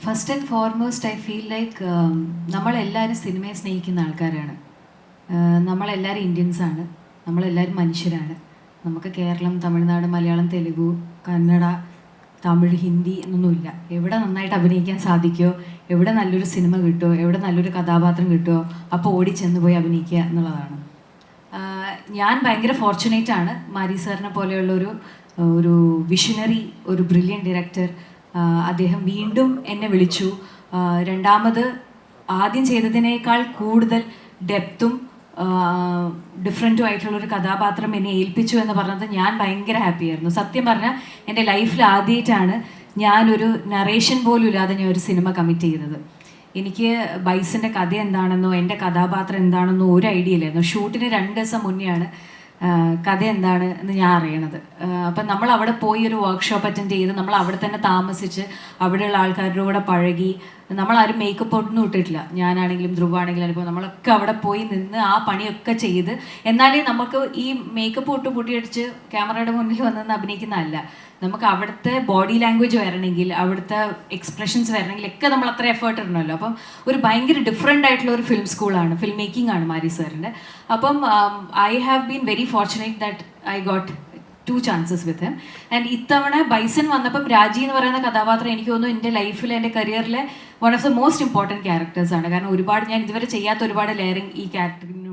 First and foremost I feel like നമ്മളെല്ലാവരും സിനിമയെ സ്നേഹിക്കുന്ന ആൾക്കാരാണ്. നമ്മളെല്ലാവരും ഇന്ത്യൻസാണ്, നമ്മളെല്ലാവരും മനുഷ്യരാണ്. നമുക്ക് കേരളം, തമിഴ്നാട്, മലയാളം, തെലുഗു, കന്നഡ, തമിഴ്, ഹിന്ദി എന്നൊന്നുമില്ല. എവിടെ നന്നായിട്ട് അഭിനയിക്കാൻ സാധിക്കുമോ, എവിടെ നല്ലൊരു സിനിമ കിട്ടുമോ, എവിടെ നല്ലൊരു കഥാപാത്രം കിട്ടുമോ, അപ്പോൾ ഓടിച്ചെന്ന് പോയി അഭിനയിക്കുക എന്നുള്ളതാണ്. ഞാൻ ഭയങ്കര ഫോർച്ചുനേറ്റ് ആണ്. മാരി സാറിനെ പോലെയുള്ളൊരു ഒരു വിഷനറി, ഒരു ബ്രില്യൻ ഡയറക്ടർ. അദ്ദേഹം വീണ്ടും എന്നെ വിളിച്ചു. രണ്ടാമത് ആദ്യം ചെയ്തതിനേക്കാൾ കൂടുതൽ ഡെപ്തും ഡിഫറെൻറ്റും ആയിട്ടുള്ളൊരു കഥാപാത്രം എന്നെ ഏൽപ്പിച്ചു എന്ന് പറഞ്ഞത് ഞാൻ ഭയങ്കര ഹാപ്പിയായിരുന്നു. സത്യം പറഞ്ഞാൽ എൻ്റെ ലൈഫിൽ ആദ്യമായിട്ടാണ് ഞാനൊരു നറേഷൻ പോലും ഇല്ലാതെ ഞാൻ ഒരു സിനിമ കമ്മിറ്റ് ചെയ്തത്. എനിക്ക് ബൈസിൻ്റെ കഥ എന്താണെന്നോ എൻ്റെ കഥാപാത്രം എന്താണെന്നോ ഒരു ഐഡിയ ഇല്ലായിരുന്നു. ഷൂട്ടിന് 2 ദിവസം മുന്നെയാണ് കഥ എന്താണ് എന്ന് ഞാൻ അറിയണത്. അപ്പം നമ്മൾ അവിടെ പോയി ഒരു വർക്ക്ഷോപ്പ് അറ്റൻഡ് ചെയ്ത് നമ്മൾ അവിടെ തന്നെ താമസിച്ച് അവിടെയുള്ള ആൾക്കാരുടെ കൂടെ പഴകി. നമ്മളാരും മേക്കപ്പ് ഒന്നും ഇട്ടിട്ടില്ല. ഞാനാണെങ്കിലും ധ്രുവാണെങ്കിലും അനുഭവം നമ്മളൊക്കെ അവിടെ പോയി നിന്ന് ആ പണിയൊക്കെ ചെയ്ത്, എന്നാലേ നമുക്ക് ഈ മേക്കപ്പ് ഇട്ട് പൊട്ടിയടിച്ച് ക്യാമറയുടെ മുന്നിൽ വന്നെന്ന് അഭിനയിക്കുന്നതല്ല. നമുക്ക് അവിടുത്തെ ബോഡി ലാംഗ്വേജ് വരണമെങ്കിൽ, അവിടുത്തെ എക്സ്പ്രഷൻസ് വരണമെങ്കിൽ ഒക്കെ നമ്മൾ അത്ര എഫേർട്ട് ഇടണമല്ലോ. അപ്പം ഒരു ഭയങ്കര ഡിഫറെൻ്റ് ആയിട്ടുള്ള ഒരു ഫിലിം സ്കൂളാണ്, ഫിലിം മേക്കിംഗ് ആണ് മാരി സാറിൻ്റെ. അപ്പം I have been very fortunate that I got 2 chances with him. And ഇത്തവണ ബൈസൺ വന്നപ്പം രാജി എന്ന് പറയുന്ന കഥാപാത്രം എനിക്ക് തോന്നുന്നു എൻ്റെ ലൈഫിൽ, എൻ്റെ കരിയറിലെ one of the most important ക്യാരക്ടേഴ്സാണ്. കാരണം ഒരുപാട് ഞാൻ ഇതുവരെ ചെയ്യാത്ത ഒരുപാട് ലെയറിങ് ഈ ക്യാരക്ടറിന്